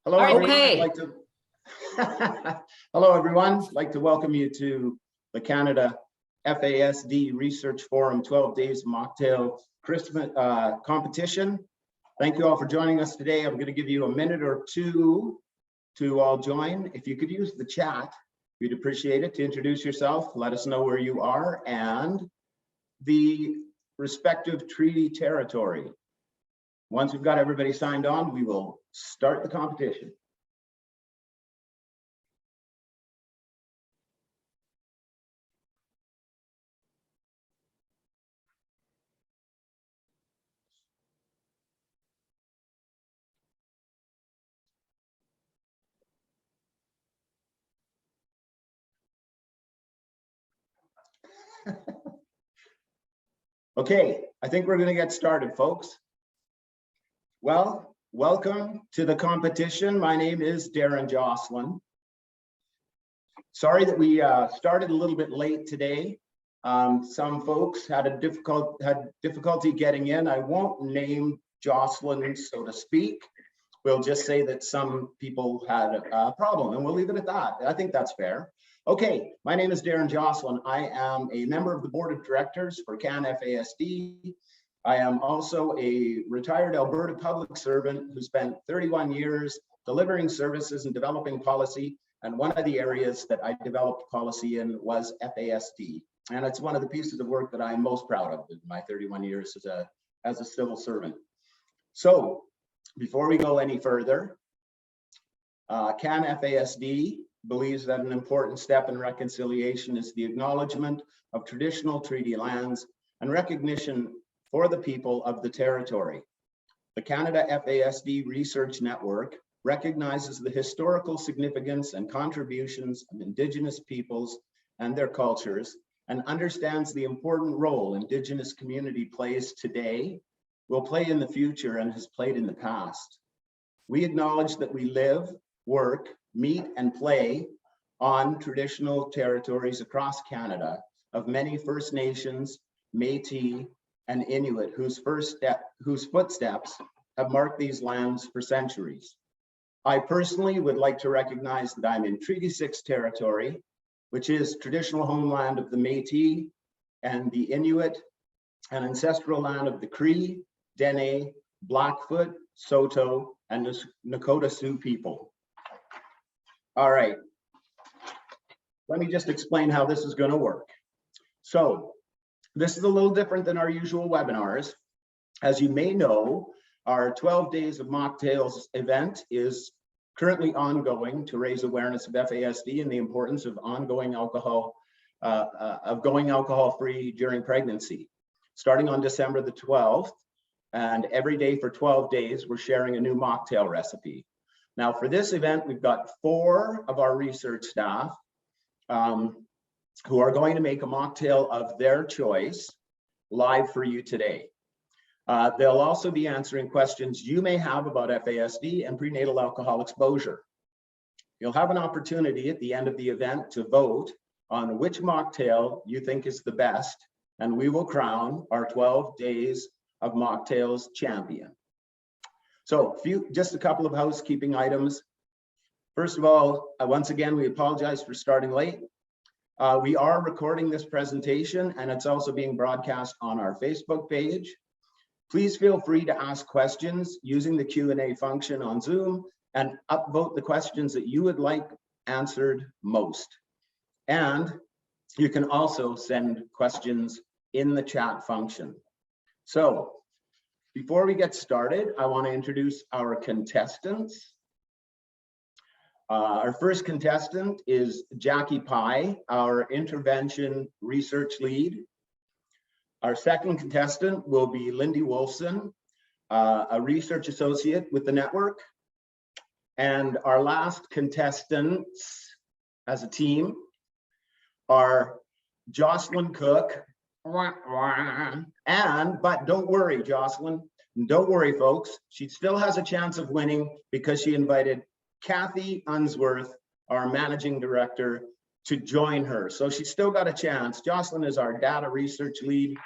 Hello, everyone. Okay. I'd like to Hello, everyone. I'd like to welcome you to the Canada FASD Research Forum 12 Days of Mocktail Christmas competition. Thank you all for joining us today. I'm going to give you a minute or two to all join. If you could use the chat, we'd appreciate it, to introduce yourself, let us know where you are and the respective treaty territory. Once we've got everybody signed on, we will start the competition. Okay, I think we're going to get started, folks. Well, welcome to the competition. My name is Darren Jocelyn. Sorry that we started a little bit late today. Some folks had difficulty getting in. I won't name Jocelyn, so to speak. We'll just say that some people had a problem, and we'll leave it at that. I think that's fair. Okay, my name is Darren Jocelyn. I am a member of the board of directors for CanFASD. I am also a retired Alberta public servant who spent 31 years delivering services and developing policy. And one of the areas that I developed policy in was FASD. And it's one of the pieces of work that I'm most proud of in my 31 years as a civil servant. So before we go any further, CanFASD believes that an important step in reconciliation is the acknowledgement of traditional treaty lands and recognition for the people of the territory. The Canada FASD Research Network recognizes the historical significance and contributions of Indigenous peoples and their cultures, and understands the important role Indigenous community plays today, will play in the future, and has played in the past. We acknowledge that we live, work, meet, and play on traditional territories across Canada of many First Nations, Métis, and Inuit whose footsteps have marked these lands for centuries. I personally would like to recognize that I'm in Treaty 6 territory, which is traditional homeland of the Métis and the Inuit, and ancestral land of the Cree, Dene, Blackfoot, Saulteaux, and the Nakota Sioux people. All right, let me just explain how this is going to work. So this is a little different than our usual webinars. As you may know, our 12 Days of Mocktails event is currently ongoing to raise awareness of FASD and the importance of going alcohol-free during pregnancy. Starting on December the 12th, and every day for 12 days, we're sharing a new mocktail recipe. Now, for this event, we've got 4 of our research staff who are going to make a mocktail of their choice live for you today. They'll also be answering questions you may have about FASD and prenatal alcohol exposure. You'll have an opportunity at the end of the event to vote on which mocktail you think is the best, and we will crown our 12 Days of Mocktails champion. So just a couple of housekeeping items. First of all, once again, we apologize for starting late. We are recording this presentation, and it's also being broadcast on our Facebook page. Please feel free to ask questions using the Q&A function on Zoom and upvote the questions that you would like answered most. And you can also send questions in the chat function. So before we get started, I want to introduce our contestants. Our first contestant is Jackie Pye, our intervention research lead. Our second contestant will be Lindy Wolfson, a research associate with the network. And our last contestants as a team are Jocelyn Cook, but don't worry, Jocelyn, don't worry, folks. She still has a chance of winning because she invited Kathy Unsworth, our managing director, to join her. So she's still got a chance. Jocelyn is our data research lead.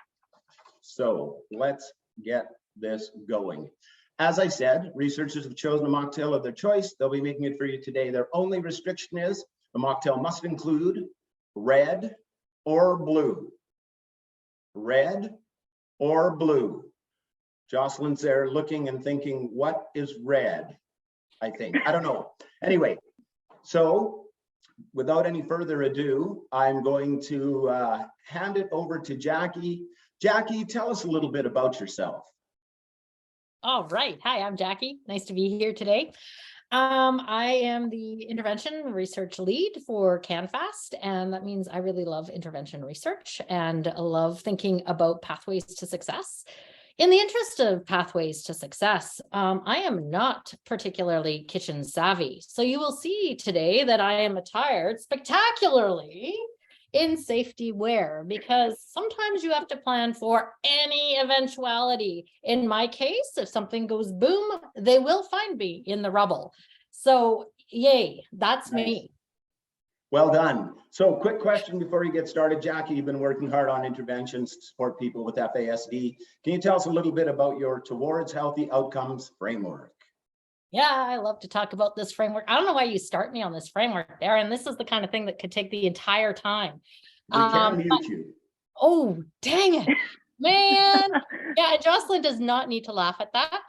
So let's get this going. As I said, researchers have chosen a mocktail of their choice. They'll be making it for you today. Their only restriction is the mocktail must include red or blue. Red or blue. Jocelyn's there looking and thinking, what is red? I think, I don't know. Anyway, so without any further ado, I'm going to hand it over to Jackie. Jackie, tell us a little bit about yourself. All right. Hi, I'm Jackie. Nice to be here today. I am the intervention research lead for CanFASD, and that means I really love intervention research and love thinking about pathways to success. In the interest of pathways to success, I am not particularly kitchen savvy. So you will see today that I am attired spectacularly in safety wear, because sometimes you have to plan for any eventuality. In my case, if something goes boom, they will find me in the rubble. So yay, that's nice. Me. Well done. So quick question before you get started, Jackie, you've been working hard on interventions to support people with FASD. Can you tell us a little bit about your Towards Healthy Outcomes framework? Yeah, I love to talk about this framework. I don't know why you start me on this framework, Darren. This is the kind of thing that could take the entire time. We can mute you. Oh, dang it, man. Yeah, Jocelyn does not need to laugh at that.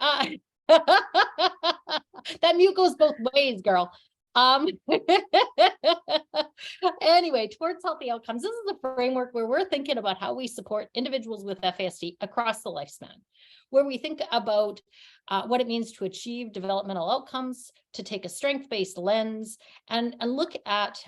That mute goes both ways, girl. Anyway, Towards Healthy Outcomes. This is a framework where we're thinking about how we support individuals with FASD across the lifespan, where we think about what it means to achieve developmental outcomes, to take a strength-based lens, and look at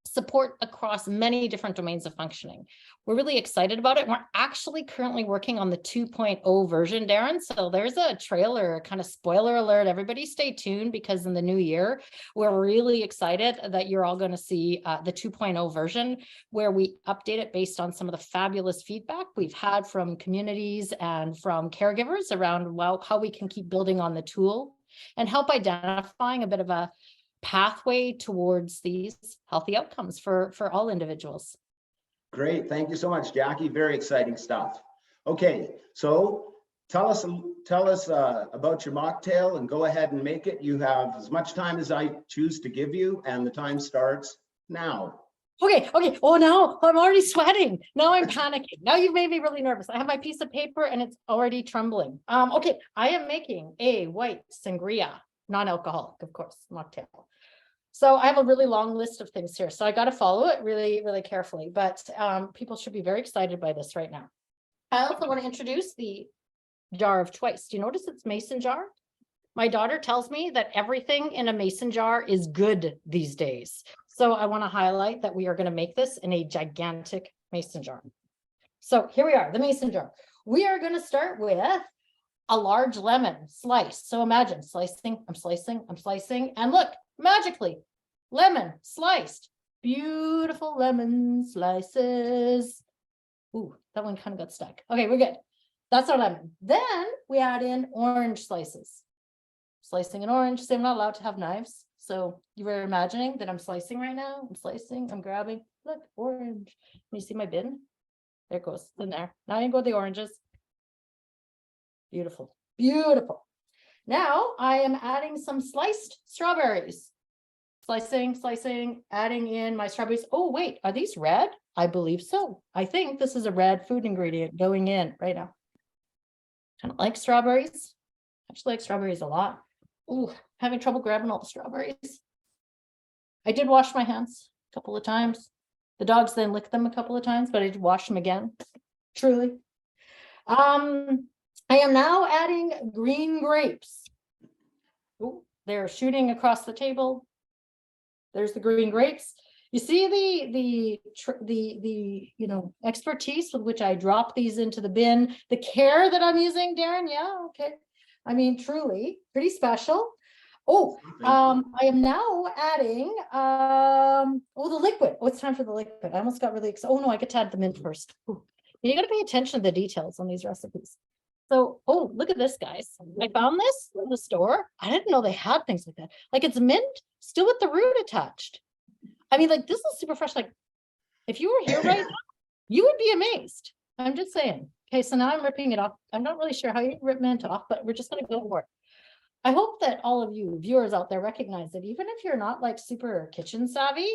support across many different domains of functioning. We're really excited about it. We're actually currently working on the 2.0 version, Darren. So there's a trailer, kind of spoiler alert. Everybody stay tuned, because in the new year, we're really excited that you're all going to see the 2.0 version, where we update it based on some of the fabulous feedback we've had from communities and from caregivers around how we can keep building on the tool and help identifying a bit of a pathway towards these healthy outcomes for all individuals. Great, thank you so much, Jackie. Very exciting stuff. Okay, so tell us about your mocktail and go ahead and make it. You have as much time as I choose to give you, and the time starts now. Okay. Oh no, I'm already sweating. Now I'm panicking. Now you've made me really nervous. I have my piece of paper and it's already trembling. Okay, I am making a white sangria, non-alcoholic, of course, mocktail. So I have a really long list of things here, so I got to follow it really, really carefully, but people should be very excited by this right now. I also want to introduce the jar of choice. Do you notice it's mason jar? My daughter tells me that everything in a mason jar is good these days. So I want to highlight that we are going to make this in a gigantic mason jar. So here we are, the mason jar. We are going to start with a large lemon slice. So imagine slicing, I'm slicing, and look, magically, lemon sliced. Beautiful lemon slices. Ooh, that one kind of got stuck. Okay, we're good. That's our lemon. Then we add in orange slices. Slicing an orange. So I'm not allowed to have knives. So you were imagining that I'm slicing right now. I'm slicing, I'm grabbing. Look, orange. Can you see my bin? There it goes, in there. Now you go the oranges. Beautiful, beautiful. Now I am adding some sliced strawberries. Slicing, adding in my strawberries. Oh, wait, are these red? I believe so. I think this is a red food ingredient going in right now. Kind of like strawberries. Actually like strawberries a lot. Ooh, having trouble grabbing all the strawberries. I did wash my hands a couple of times. The dogs then licked them a couple of times, but I did wash them again. Truly. I am now adding green grapes. Ooh, they're shooting across the table. There's the green grapes. You see the expertise with which I drop these into the bin, the care that I'm using, Darren. Yeah, okay. I mean, truly pretty special. Oh, I am now adding the liquid. Oh, it's time for the liquid. I almost got really excited. Oh no, I get to add the mint first. Ooh. You got to pay attention to the details on these recipes. So, oh, look at this, guys. I found this in the store. I didn't know they had things like that. Like it's mint, still with the root attached. I mean, like this is super fresh. Like if you were here right now, you would be amazed. I'm just saying. Okay, so now I'm ripping it off. I'm not really sure how you rip mint off, but we're just gonna go for it. I hope that all of you viewers out there recognize that even if you're not like super kitchen savvy,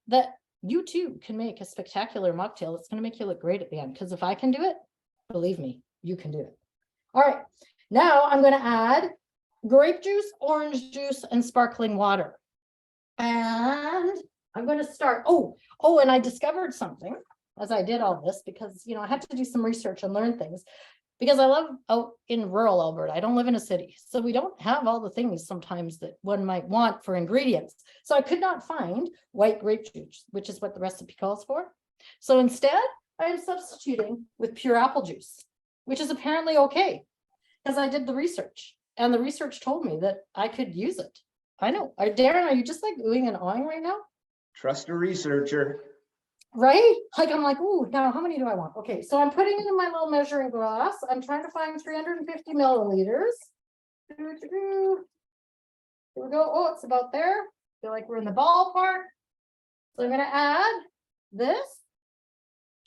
that you too can make a spectacular mocktail. It's gonna make you look great at the end. Because if I can do it, believe me, you can do it. All right, now I'm gonna add grape juice, orange juice, and sparkling water. And I'm going to start. Oh, and I discovered something as I did all this because, I had to do some research and learn things because I live out in rural Alberta. I don't live in a city. So we don't have all the things sometimes that one might want for ingredients. So I could not find white grape juice, which is what the recipe calls for. So instead, I am substituting with pure apple juice, which is apparently okay because I did the research and the research told me that I could use it. I know. Darren, are you just like oohing and awing right now? Trust a researcher. Right? Like I'm like, ooh, now how many do I want? Okay, so I'm putting it in my little measuring glass. I'm trying to find 350 milliliters. Here we go. Oh, it's about there. Feel like we're in the ballpark. So I'm going to add this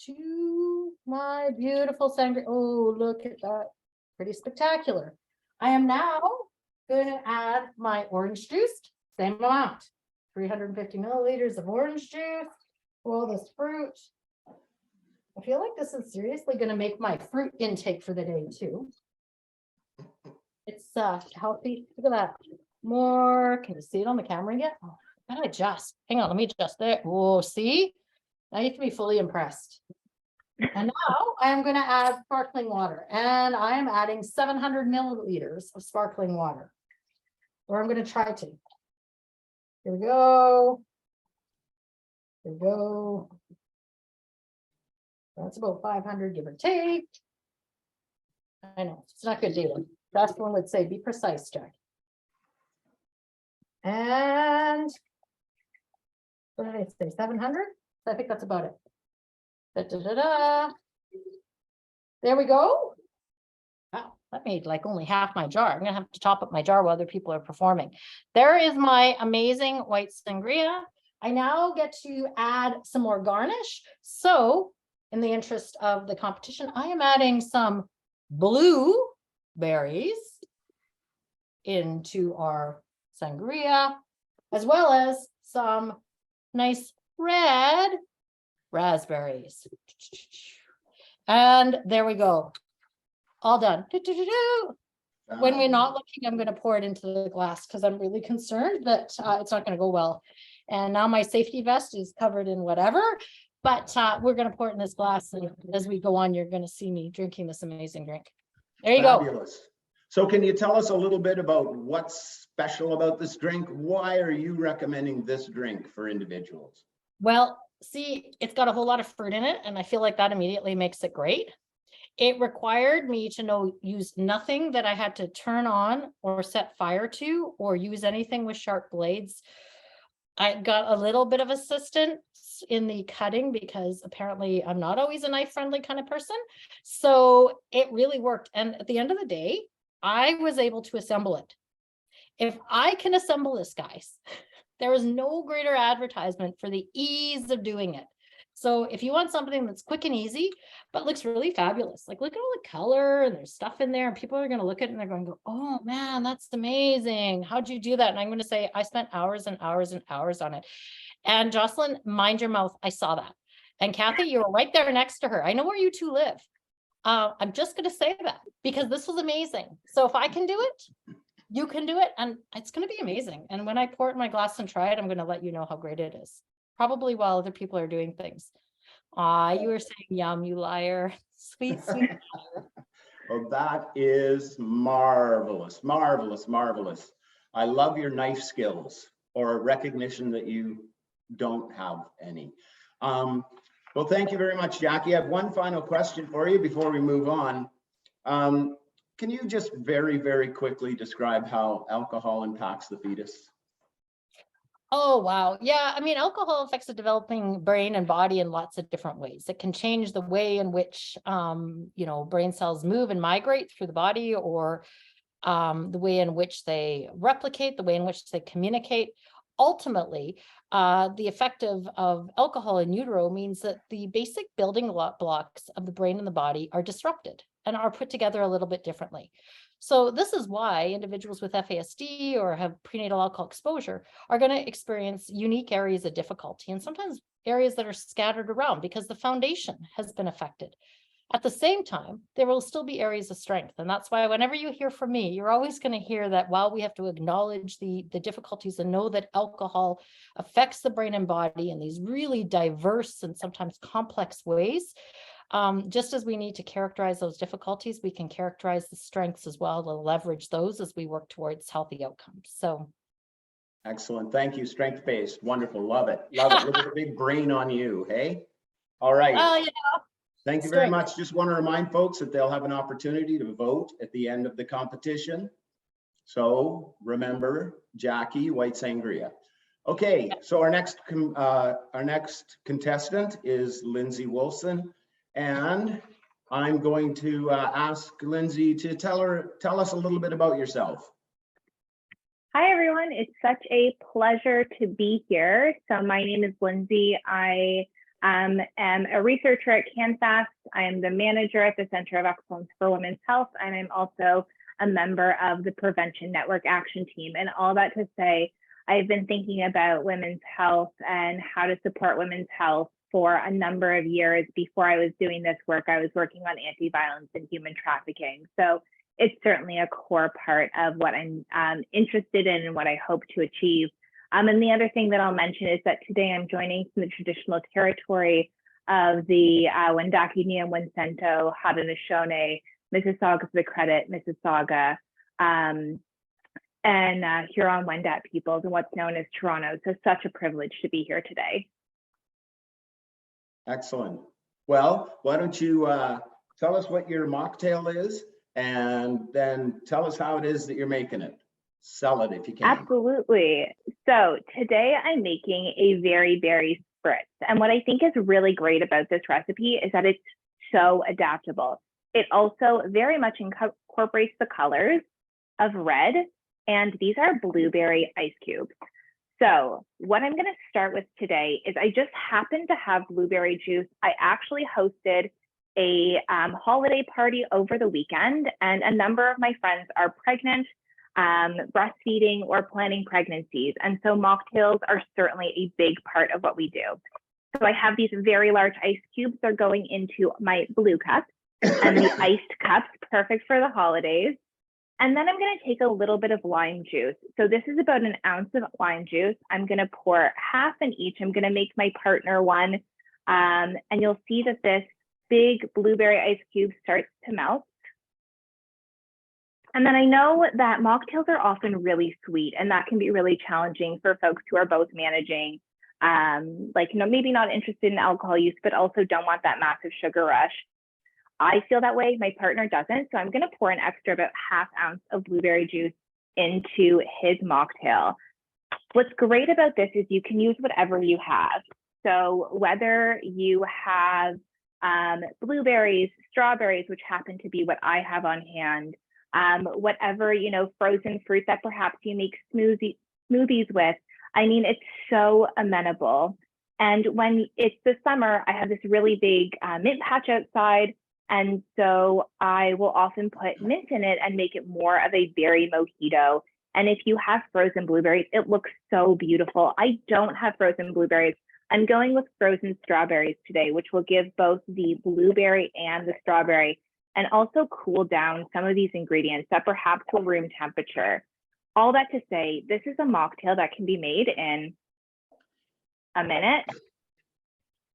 to my beautiful sangria. Oh, look at that. Pretty spectacular. I am now going to add my orange juice, same amount, 350 milliliters of orange juice, all this fruit. I feel like this is seriously going to make my fruit intake for the day too. It's healthy. Look at that. More. Can you see it on the camera yet? Oh, I gotta adjust. Hang on, let me adjust there. Oh, see? Now you can be fully impressed. And now I am going to add sparkling water, and I am adding 700 milliliters of sparkling water. Or I'm going to try to. Here we go. Here we go. That's about 500, give or take. I know it's not good data. That's one would say be precise, Jack. And what did I say? 700? I think that's about it. There we go. Wow, that made like only half my jar. I'm gonna have to top up my jar while other people are performing. There is my amazing white sangria. I now get to add some more garnish. So in the interest of the competition, I am adding some blueberries into our sangria, as well as some nice red raspberries. And there we go. All done. When we're not looking, I'm going to pour it into the glass because I'm really concerned that it's not going to go well. And now my safety vest is covered in whatever, but we're going to pour it in this glass. And as we go on, you're going to see me drinking this amazing drink. There you Fabulous. go. So can you tell us a little bit about what's special about this drink? Why are you recommending this drink for individuals? Well, see, it's got a whole lot of fruit in it, and I feel like that immediately makes it great. It required me to use nothing that I had to turn on or set fire to or use anything with sharp blades. I got a little bit of assistance in the cutting because apparently I'm not always a knife friendly kind of person. So it really worked. And at the end of the day, I was able to assemble it. If I can assemble this, guys, there is no greater advertisement for the ease of doing it. So if you want something that's quick and easy, but looks really fabulous, like look at all the color and there's stuff in there and people are going to look at it and they're going to go, oh man, that's amazing. How'd you do that? And I'm going to say, I spent hours and hours and hours on it. And Jocelyn, mind your mouth. I saw that. And Kathy, you were right there next to her. I know where you two live. I'm just going to say that because this was amazing. So if I can do it, you can do it, and it's going to be amazing. And when I pour it in my glass and try it, I'm going to let you know how great it is. Probably while other people are doing things. You were saying yum, you liar. Sweet, sweet. Well, that is marvelous, marvelous, marvelous. I love your knife skills or recognition that you don't have any. Well, thank you very much, Jackie. I have one final question for you before we move on. Can you just very, very quickly describe how alcohol impacts the fetus? Oh, wow. Yeah. I mean, alcohol affects the developing brain and body in lots of different ways. It can change the way in which, brain cells move and migrate through the body, or the way in which they replicate, the way in which they communicate. ultimately, the effect of alcohol in utero means that the basic building blocks of the brain and the body are disrupted and are put together a little bit differently. So this is why individuals with FASD or have prenatal alcohol exposure are going to experience unique areas of difficulty, and sometimes areas that are scattered around because the foundation has been affected. At the same time, there will still be areas of strength. And that's why whenever you hear from me, you're always going to hear that while we have to acknowledge the difficulties and know that alcohol affects the brain and body in these really diverse and sometimes complex ways, just as we need to characterize those difficulties, we can characterize the strengths as well to leverage those as we work towards healthy outcomes. So. Excellent. Thank you. Strength-based. Wonderful. Love it. Love it. Look at the big brain on you. Hey. All right. Yeah. Thank you very much. Just want to remind folks that they'll have an opportunity to vote at the end of the competition. So remember, Jackie, white sangria. Okay, so our next contestant is Lindsay Wilson, and I'm going to ask Lindsay to tell us a little bit about yourself. Hi, everyone. It's such a pleasure to be here. So my name is Lindsay. I am a researcher at CanFASD. I am the manager at the Center of Excellence for Women's Health, and I'm also a member of the Prevention Network Action Team. And all that to say, I've been thinking about women's health and how to support women's health for a number of years. Before I was doing this work, I was working on anti-violence and human trafficking. So it's certainly a core part of what I'm interested in and what I hope to achieve. And the other thing that I'll mention is that today I'm joining from the traditional territory of the Wendake Niuewenceto, Haudenosaunee, Mississaugas of the Credit, Mississauga, and Huron-Wendat peoples and what's known as Toronto. So such a privilege to be here today. Excellent. Well, why don't you tell us what your mocktail is, and then tell us how it is that you're making it. Sell it if you can. Absolutely. So today I'm making a very berry spritz. And what I think is really great about this recipe is that it's so adaptable. It also very much incorporates the colors of red, and these are blueberry ice cubes. So what I'm going to start with today is I just happen to have blueberry juice. I actually hosted a holiday party over the weekend, and a number of my friends are pregnant, breastfeeding, or planning pregnancies. And so mocktails are certainly a big part of what we do. So I have these very large ice cubes. They're going into my blue cup, and the iced cups, perfect for the holidays. And then I'm going to take a little bit of lime juice. So this is about an ounce of lime juice. I'm going to pour half in each. I'm going to make my partner one. And you'll see that this big blueberry ice cube starts to melt. And then I know that mocktails are often really sweet, and that can be really challenging for folks who are both managing, maybe not interested in alcohol use, but also don't want that massive sugar rush. I feel that way. My partner doesn't. So I'm going to pour an extra about ½ ounce of blueberry juice into his mocktail. What's great about this is you can use whatever you have. So whether you have blueberries, strawberries, which happen to be what I have on hand, whatever, frozen fruit that perhaps you make smoothies with. I mean, it's so amenable. And when it's the summer, I have this really big mint patch outside. And so I will often put mint in it and make it more of a berry mojito. And if you have frozen blueberries, it looks so beautiful. I don't have frozen blueberries. I'm going with frozen strawberries today, which will give both the blueberry and the strawberry, and also cool down some of these ingredients that perhaps will room temperature. All that to say, this is a mocktail that can be made in a minute.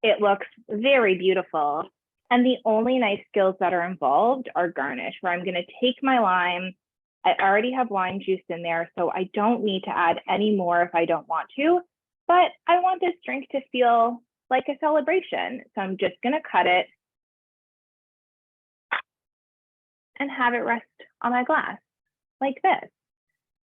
It looks very beautiful. And the only nice skills that are involved are garnish, where I'm going to take my lime. I already have lime juice in there, so I don't need to add any more if I don't want to. But I want this drink to feel like a celebration. So I'm just going to cut it and have it rest on my glass like this.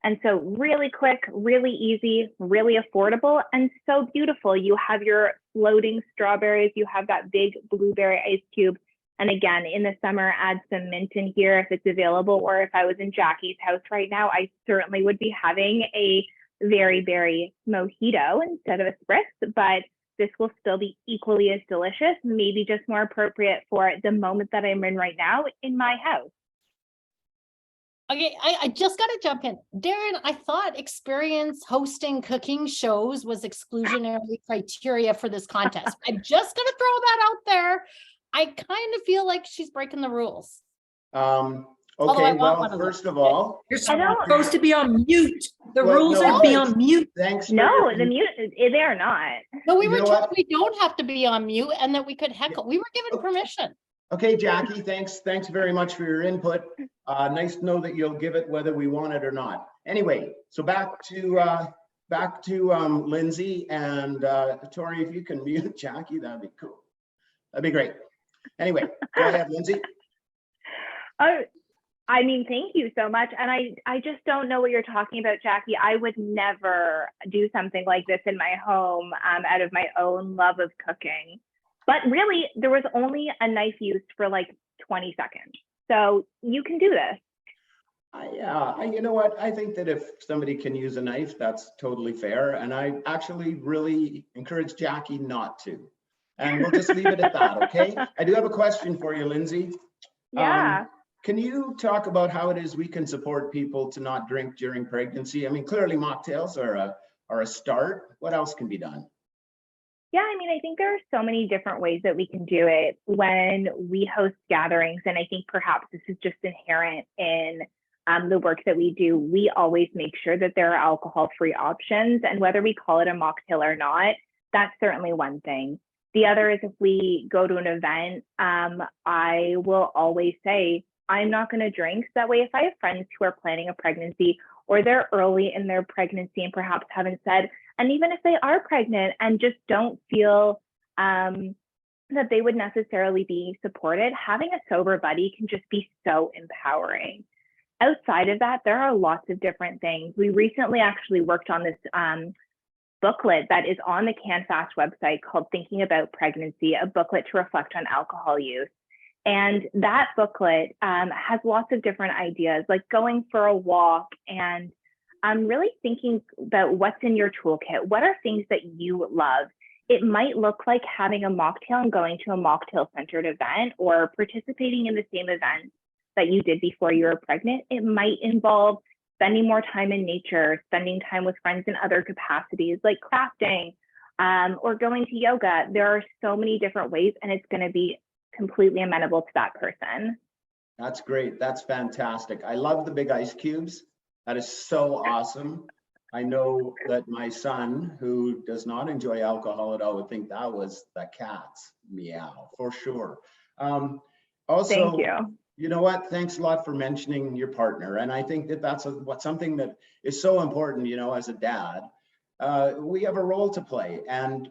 And so really quick, really easy, really affordable, and so beautiful. You have your floating strawberries, you have that big blueberry ice cube. And again, in the summer, add some mint in here if it's available, or if I was in Jackie's house right now, I certainly would be having a very berry mojito instead of a spritz, but this will still be equally as delicious, maybe just more appropriate for the moment that I'm in right now in my house. Okay, I just got to jump in. Darren, I thought experience hosting cooking shows was exclusionary criteria for this contest. I'm just going to throw that out there. I kind of feel like she's breaking the rules. Although I Okay, want well, one of first them. of all, You're I don't- supposed to be on mute. The Well, rules no, are be on mute. thanks. for No, your- the mute, they're not. No, we You were know told what? we don't have to be on mute and that we could heckle. We were given Okay. permission. Okay, Jackie, thanks very much for your input. Nice to know that you'll give it whether we want it or not. Anyway, so back to Lindsay and Tori, if you can mute Jackie, that'd be cool. That'd be great. Anyway, go ahead, Lindsay. I mean, thank you so much. And I just don't know what you're talking about, Jackie. I would never do something like this in my home out of my own love of cooking. But really, there was only a knife used for like 20 seconds. So you can do this. You know what? I think that if somebody can use a knife, that's totally fair. And I actually really encourage Jackie not to. And we'll just leave it at that, okay? I do have a question for you, Lindsay. Yeah. Can you talk about how it is we can support people to not drink during pregnancy? I mean, clearly mocktails are a start. What else can be done? Yeah, I mean, I think there are so many different ways that we can do it when we host gatherings. And I think perhaps this is just inherent in the work that we do. We always make sure that there are alcohol-free options. And whether we call it a mocktail or not, that's certainly one thing. The other is if we go to an event, I will always say, I'm not going to drink. So that way, if I have friends who are planning a pregnancy or they're early in their pregnancy and perhaps haven't said, and even if they are pregnant and just don't feel that they would necessarily be supported, having a sober buddy can just be so empowering. Outside of that, there are lots of different things. We recently actually worked on this booklet that is on the CanFASD website called Thinking About Pregnancy, a booklet to reflect on alcohol use. And that booklet has lots of different ideas, like going for a walk and really thinking about what's in your toolkit. What are things that you love? It might look like having a mocktail and going to a mocktail-centered event or participating in the same event that you did before you were pregnant. It might involve spending more time in nature, spending time with friends in other capacities like crafting or going to yoga. There are so many different ways, and it's going to be completely amenable to that person. That's great. That's fantastic. I love the big ice cubes. That is so awesome. I know that my son, who does not enjoy alcohol at all, would think that was the cat's meow for sure. Also, thank you. You know what? Thanks a lot for mentioning your partner. And I think that that's something that is so important, you know, as a dad. We have a role to play, and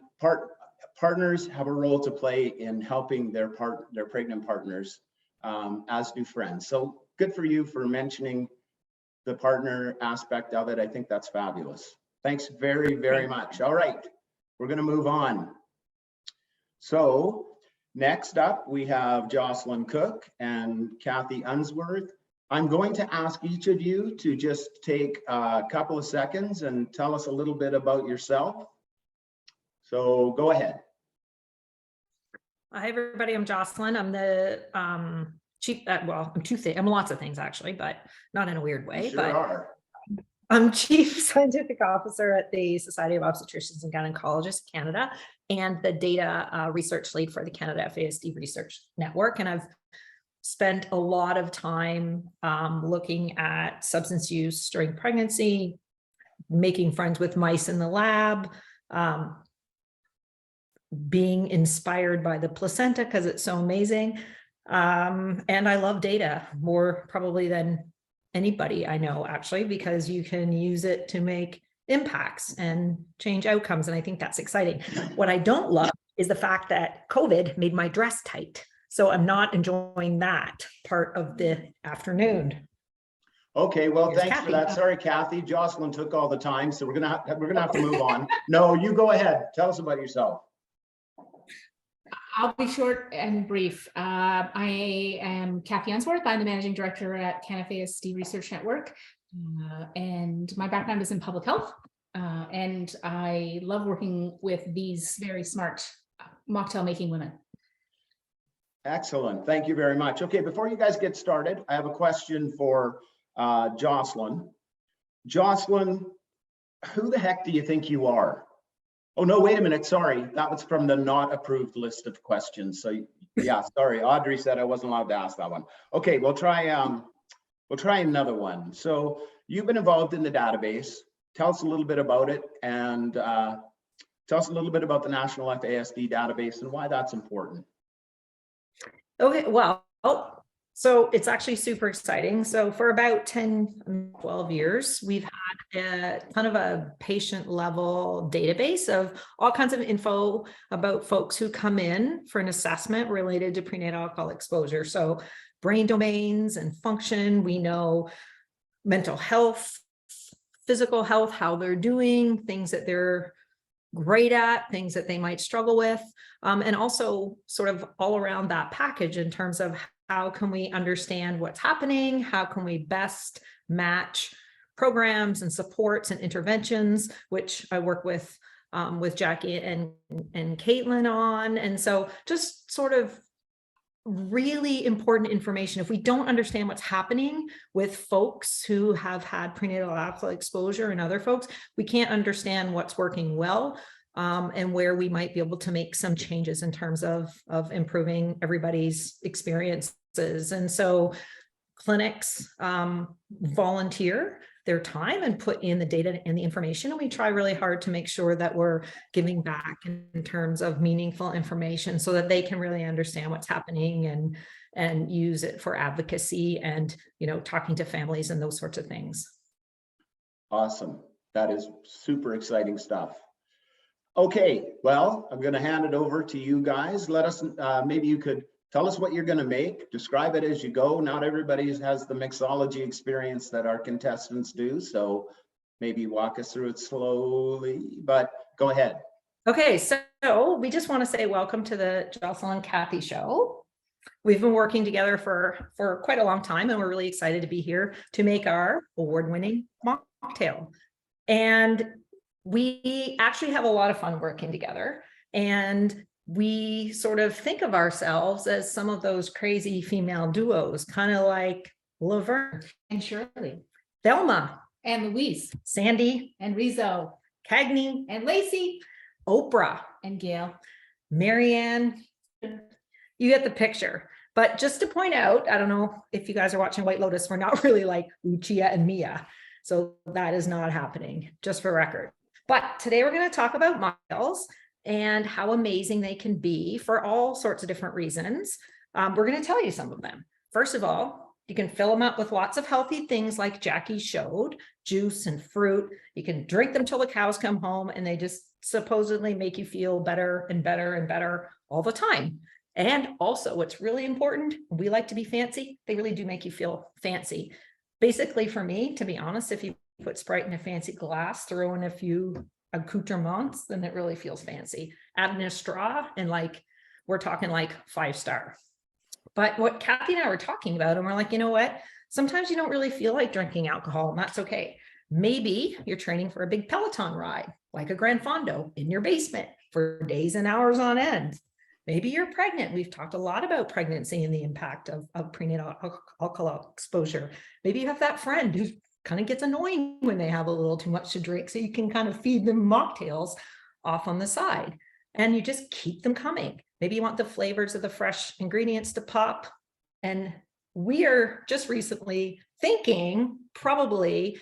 partners have a role to play in helping their pregnant partners, as do friends. So good for you for mentioning the partner aspect of it. I think that's fabulous. Thanks very, very much. All right, we're going to move on. So next up, we have Jocelyn Cook and Kathy Unsworth. I'm going to ask each of you to just take a couple of seconds and tell us a little bit about yourself. So go ahead. Hi, everybody. I'm Jocelyn. I'm the chief, well, I'm two things. I'm lots of things actually, but not in a weird way. You sure but are. I'm Chief Scientific Officer at the Society of Obstetricians and Gynecologists Canada and the data research lead for the Canada FASD Research Network. And I've spent a lot of time looking at substance use during pregnancy, making friends with mice in the lab, being inspired by the placenta because it's so amazing. And I love data more probably than anybody I know, actually, because you can use it to make impacts and change outcomes. And I think that's exciting. What I don't love is the fact that COVID made my dress tight. So I'm not enjoying that part of the afternoon. Okay, well, Here's thanks Kathy. for that. Sorry, Kathy. Jocelyn took all the time, so we're gonna have to move on. No, you go ahead. Tell us about yourself. I'll be short and brief. I am Kathy Unsworth. I'm the Managing Director at CanFASD Research Network. And my background is in public health. And I love working with these very smart mocktail making women. Excellent. Thank you very much. Okay, before you guys get started, I have a question for Jocelyn. Jocelyn, who the heck do you think you are? Oh, no, wait a minute. Sorry. That was from the not approved list of questions. So yeah, sorry. Audrey said I wasn't allowed to ask that one. Okay, we'll try another one. So you've been involved in the database. Tell us a little bit about it, and tell us a little bit about the National FASD database and why that's important. Okay, well, so it's actually super exciting. So for about 10, 12 years, we've had kind of a patient level database of all kinds of info about folks who come in for an assessment related to prenatal alcohol exposure. So brain domains and function, we know mental health, physical health, how they're doing, things that they're great at, things that they might struggle with, and also sort of all around that package in terms of how can we understand what's happening, how can we best match programs and supports and interventions, which I work with Jackie and Caitlin on. And so just sort of really important information. If we don't understand what's happening with folks who have had prenatal alcohol exposure and other folks, we can't understand what's working well, and where we might be able to make some changes in terms of improving everybody's experiences. And so clinics volunteer their time and put in the data and the information, and we try really hard to make sure that we're giving back in terms of meaningful information so that they can really understand what's happening and use it for advocacy and, you know, talking to families and those sorts of things. Awesome. That is super exciting stuff. Okay, well, I'm going to hand it over to you guys. Let us, maybe you could tell us what you're going to make, describe it as you go. Not everybody has the mixology experience that our contestants do, so maybe walk us through it slowly, but go ahead. Okay, so we just want to say welcome to the Jocelyn and Kathy show. We've been working together for quite a long time, and we're really excited to be here to make our award-winning mocktail. And we actually have a lot of fun working together, and we sort of think of ourselves as some of those crazy female duos, kind of like Laverne And Shirley. Thelma And Louise. Sandy And Rizzo. Cagney And Lacey. Oprah And Gail. Marianne. You get the picture. But just to point out, I don't know if you guys are watching White Lotus, we're not really like Lucia and Mia. So that is not happening, just for record. But today we're going to talk about mocktails and how amazing they can be for all sorts of different reasons. We're going to tell you some of them. First of all, you can fill them up with lots of healthy things like Jackie showed, juice and fruit. You can drink them till the cows come home, and they just supposedly make you feel better and better and better all the time. And also, what's really important, we like to be fancy. They really do make you feel fancy. Basically, for me, to be honest, if you put Sprite in a fancy glass, throw in a few accoutrements, then it really feels fancy. Add in a straw, and like, we're talking like 5-star. But what Kathy and I were talking about, and we're like, you know what? Sometimes you don't really feel like drinking alcohol, and that's okay. Maybe you're training for a big Peloton ride, like a Gran Fondo in your basement for days and hours on end. Maybe you're pregnant. We've talked a lot about pregnancy and the impact of prenatal alcohol exposure. Maybe you have that friend who kind of gets annoying when they have a little too much to drink, so you can kind of feed them mocktails off on the side, and you just keep them coming. Maybe you want the flavors of the fresh ingredients to pop. And we are just recently thinking, probably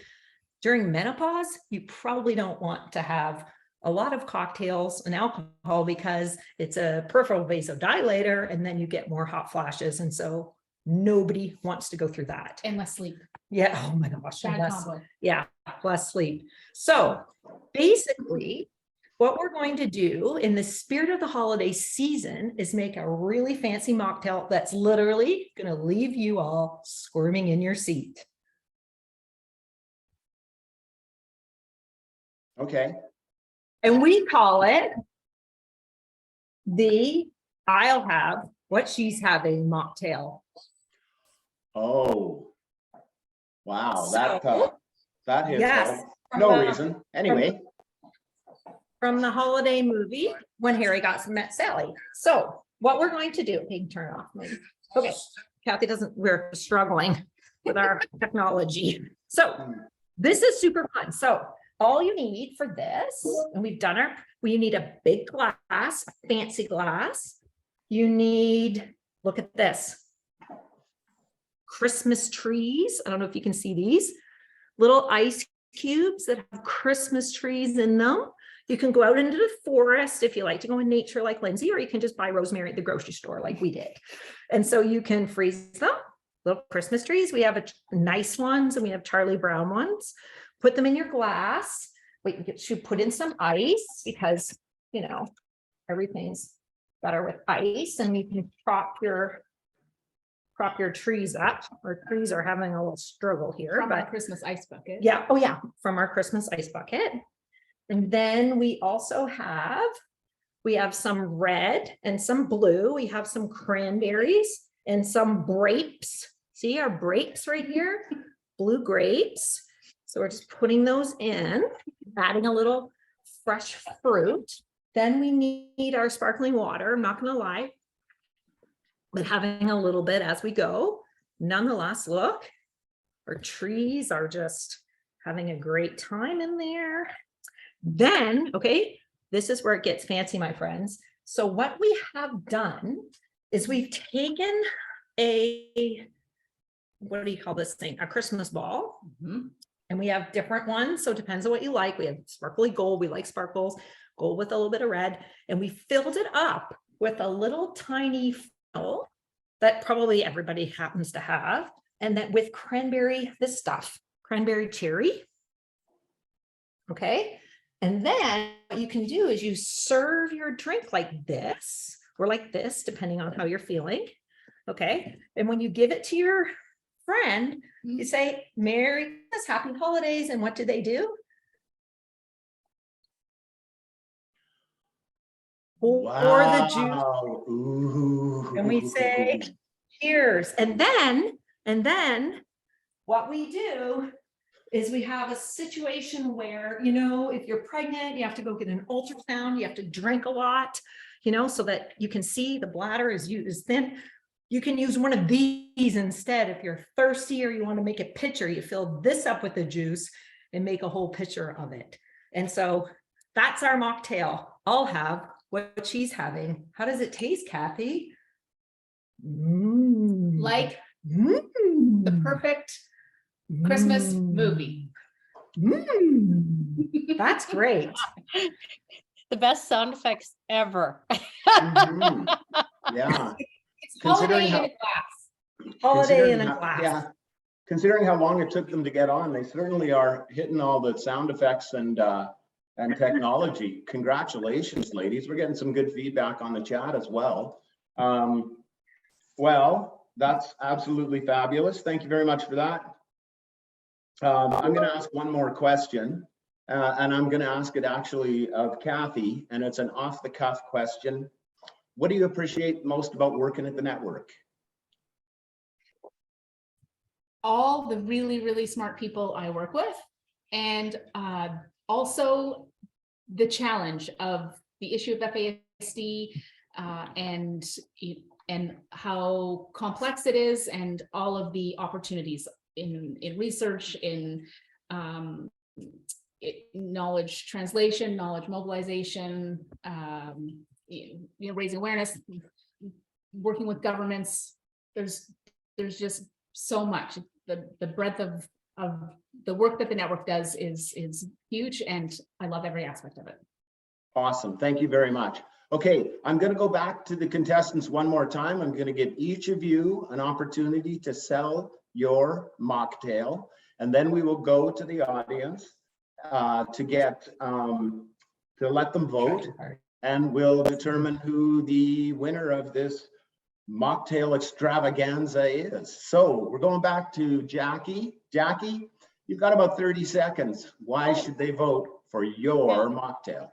during menopause, you probably don't want to have a lot of cocktails and alcohol because it's a peripheral vasodilator, and then you get more hot flashes. And so nobody wants to go through that. And less sleep. Yeah. Oh my gosh. Bad Less, combo. yeah. Less sleep. So basically, what we're going to do in the spirit of the holiday season is make a really fancy mocktail that's literally going to leave you all squirming in your seat. Okay. And we call it the I'll have what she's having mocktail. Oh, wow. So, That hits yes. home. no reason. Anyway, From the holiday movie, When Harry Met Sally. So what we're going to do, you can turn it off. Maybe. Okay, Kathy we're struggling with our technology. So this is super fun. So all you need for this, and we need a big glass, a fancy glass. You need, look at this, Christmas trees. I don't know if you can see these little ice cubes that have Christmas trees in them. You can go out into the forest if you like to go in nature like Lindsay, or you can just buy rosemary at the grocery store like we did. And so you can freeze them, little Christmas trees. We have nice ones and we have Charlie Brown ones. Put them in your glass. Wait, you should put in some ice because, you know, everything's better with ice, and you can prop your trees up. Our trees are having a little struggle here. From but our Christmas ice bucket. yeah, oh yeah, from our Christmas ice bucket. And then we also have, some red and some blue. We have some cranberries and some grapes. See our grapes right here, blue grapes. So we're just putting those in, adding a little fresh fruit. Then we need our sparkling water. I'm not going to lie, but having a little bit as we go. Nonetheless, look, our trees are just having a great time in there. Then, okay, this is where it gets fancy, my friends. So what we have done is we've taken what do you call this thing? A Christmas ball. And we have different ones. So it depends on what you like. We have sparkly gold. We like sparkles, gold with a little bit of red. And we filled it up with a little tiny funnel that probably everybody happens to have. And then with cranberry, this stuff, cranberry cherry. Okay. And then what you can do is you serve your drink like this or like this, depending on how you're feeling. Okay. And when you give it to your friend, you say, Merry Christmas, Happy Holidays. And what do they do? Pour the juice. Ooh. And we say, cheers. And then what we do is we have a situation where, you know, if you're pregnant, you have to go get an ultrasound, you have to drink a lot, you know, so that you can see the bladder is thin. You can use one of these instead. If you're thirsty or you want to make a pitcher, you fill this up with the juice and make a whole pitcher of it. And so that's our mocktail. I'll have what she's having. How does it taste, Kathy? Like the perfect Christmas movie. That's great. The best sound effects ever. Yeah. Holiday in a glass. Holiday in a glass. Yeah. Considering how long it took them to get on, they certainly are hitting all the sound effects and technology. Congratulations, ladies. We're getting some good feedback on the chat as well. Well, that's absolutely fabulous. Thank you very much for that. I'm going to ask one more question, and I'm going to ask it actually of Kathy, and it's an off-the-cuff question. What do you appreciate most about working at the network? All the really, really smart people I work with, and also the challenge of the issue of FASD and how complex it is, and all of the opportunities in research, in knowledge translation, knowledge mobilization, raising awareness, working with governments. There's just so much. The breadth of the work that the network does is huge, and I love every aspect of it. Awesome. Thank you very much. Okay, I'm going to go back to the contestants one more time. I'm going to give each of you an opportunity to sell your mocktail, and then we will go to the audience to let them vote, and we'll determine who the winner of this mocktail extravaganza is. So we're going back to Jackie. Jackie, you've got about 30 seconds. Why should they vote for your mocktail?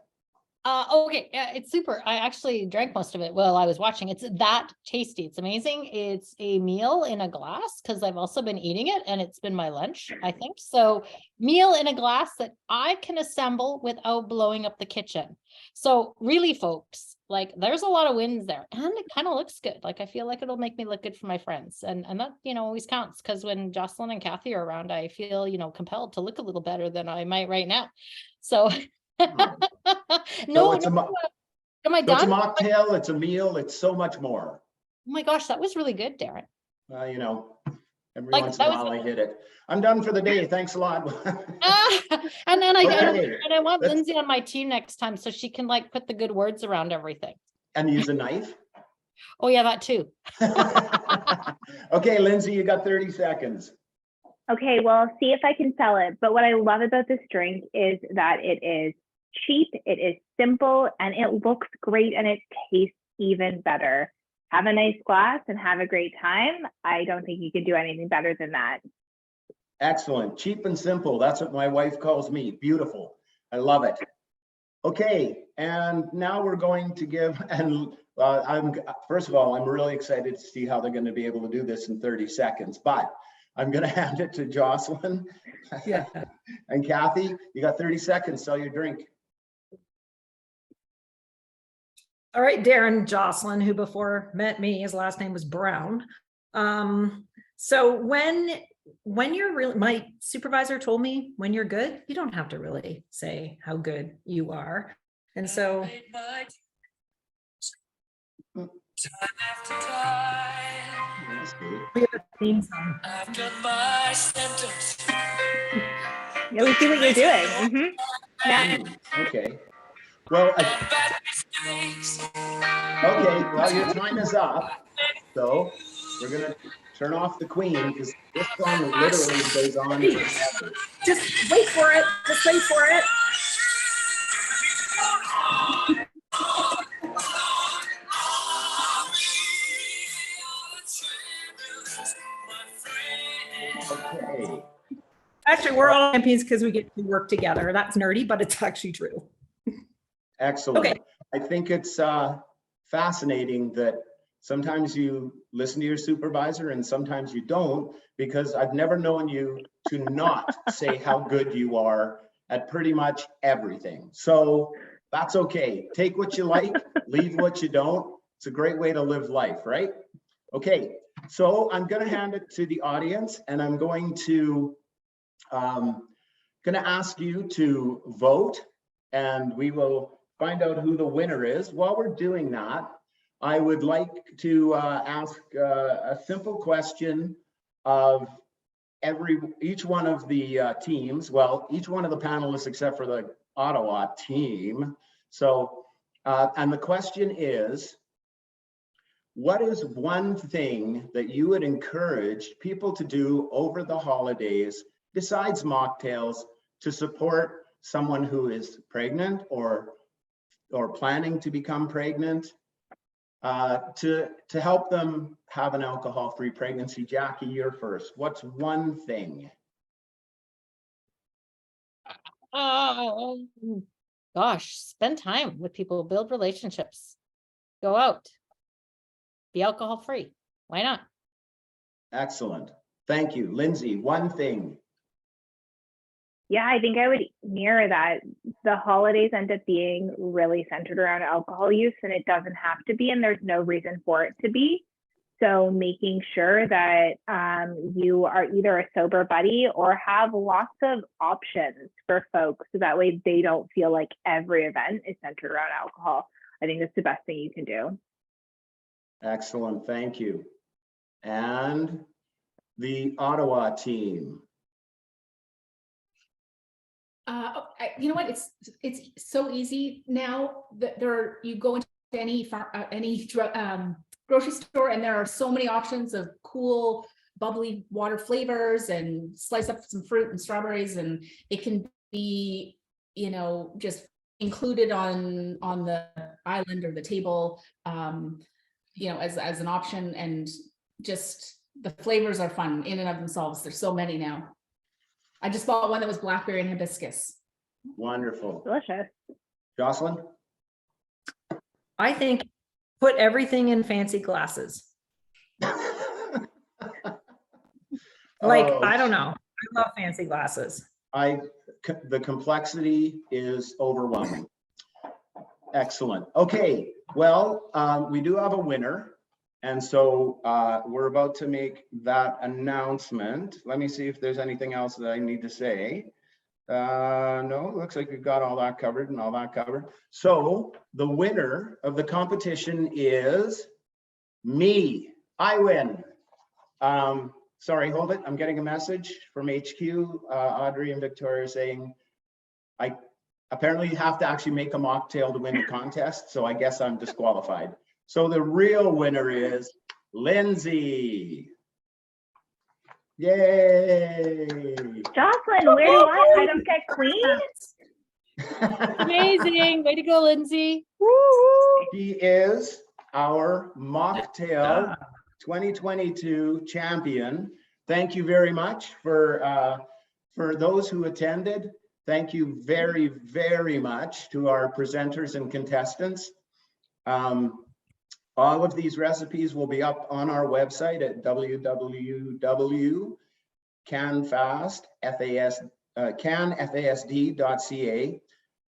Okay, yeah, it's super. I actually drank most of it while I was watching. It's that tasty. It's amazing. It's a meal in a glass because I've also been eating it and it's been my lunch, I think. So meal in a glass that I can assemble without blowing up the kitchen. So really, folks, like there's a lot of wins there and it kind of looks good. Like I feel like it'll make me look good for my friends. And that, always counts because when Jocelyn and Kathy are around, I feel, compelled to look a little better than I might right now. So So it's a, am I so it's a done? mocktail, it's a meal, it's so much more. Oh my gosh, that was really good, Darren. Every Like, once in a that was- while I hit it. I'm done for the day. Thanks a lot. And then Okay, I want let's- Lindsay on my team next time so she can like put the good words around everything. And use a knife. Oh yeah, that too. Okay, Lindsay, you got 30 seconds. Okay, well, see if I can sell it. But what I love about this drink is that it is cheap, it is simple, and it looks great, and it tastes even better. Have a nice glass and have a great time. I don't think you can do anything better than that. Excellent. Cheap and simple. That's what my wife calls me. Beautiful. I love it. Okay, and now we're going to give, and first of all, I'm really excited to see how they're going to be able to do this in 30 seconds, but I'm going to hand it to Jocelyn. Yeah. And Kathy, you got 30 seconds, sell your drink. All right, Darren Jocelyn, who before met me, his last name was Brown. So when you're really, my supervisor told me when you're good, you don't have to really say how good you are. And so we have a theme song. Yeah, we see what you're doing. Yeah. Okay. Well, okay, well, your time is up. So we're gonna turn off the Queen because this song literally goes on forever. Just wait for it. Just wait for it. Okay. Actually, we're all champions because we get to work together. That's nerdy, but it's actually true. Excellent. Okay. I think it's fascinating that sometimes you listen to your supervisor and sometimes you don't, because I've never known you to not say how good you are at pretty much everything. So that's okay. Take what you like, leave what you don't. It's a great way to live life, right? Okay, so I'm going to hand it to the audience and I'm going to ask you to vote and we will find out who the winner is. While we're doing that, I would like to ask a simple question of each one of the teams, well, each one of the panelists except for the Ottawa team. So, and the question is, what is one thing that you would encourage people to do over the holidays besides mocktails to support someone who is pregnant or planning to become pregnant, to help them have an alcohol-free pregnancy? Jackie, you're first. What's one thing? Gosh, spend time with people, build relationships, go out, be alcohol-free. Why not? Excellent. Thank you. Lindsay, one thing. Yeah, I think I would mirror that. The holidays end up being really centered around alcohol use, and it doesn't have to be, and there's no reason for it to be. So making sure that you are either a sober buddy or have lots of options for folks, so that way they don't feel like every event is centered around alcohol. I think that's the best thing you can do. Excellent. Thank you. And the Ottawa team. You know what? It's so easy now that you go into any grocery store and there are so many options of cool bubbly water flavors, and slice up some fruit and strawberries, and it can be, just included on the island or the table, as an option, and just the flavors are fun in and of themselves. There's so many now. I just bought one that was blackberry and hibiscus. Wonderful. Delicious. Jocelyn? I think put everything in fancy glasses. Like, Oh, I don't know. I love fancy glasses. the complexity is overwhelming. Excellent. Okay, well, we do have a winner. And so we're about to make that announcement. Let me see if there's anything else that I need to say. No, it looks like we've got all that covered and all that covered. So the winner of the competition is me. I win. Sorry, hold it. I'm getting a message from HQ, Audrey and Victoria saying, I apparently have to actually make a mocktail to win the contest. So I guess I'm disqualified. So the real winner is Lindsay. Yay. Jocelyn, where do I don't get queen? Amazing. Way to go, Lindsay. She is our mocktail 2022 champion. Thank you very much for those who attended. Thank you very, very much to our presenters and contestants. All of these recipes will be up on our website at www.canfasd.ca.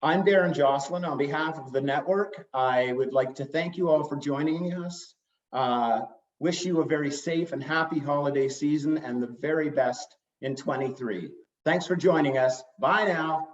I'm Darren Jocelyn. On behalf of the network, I would like to thank you all for joining us. Wish you a very safe and happy holiday season and the very best in 23. Thanks for joining us. Bye now.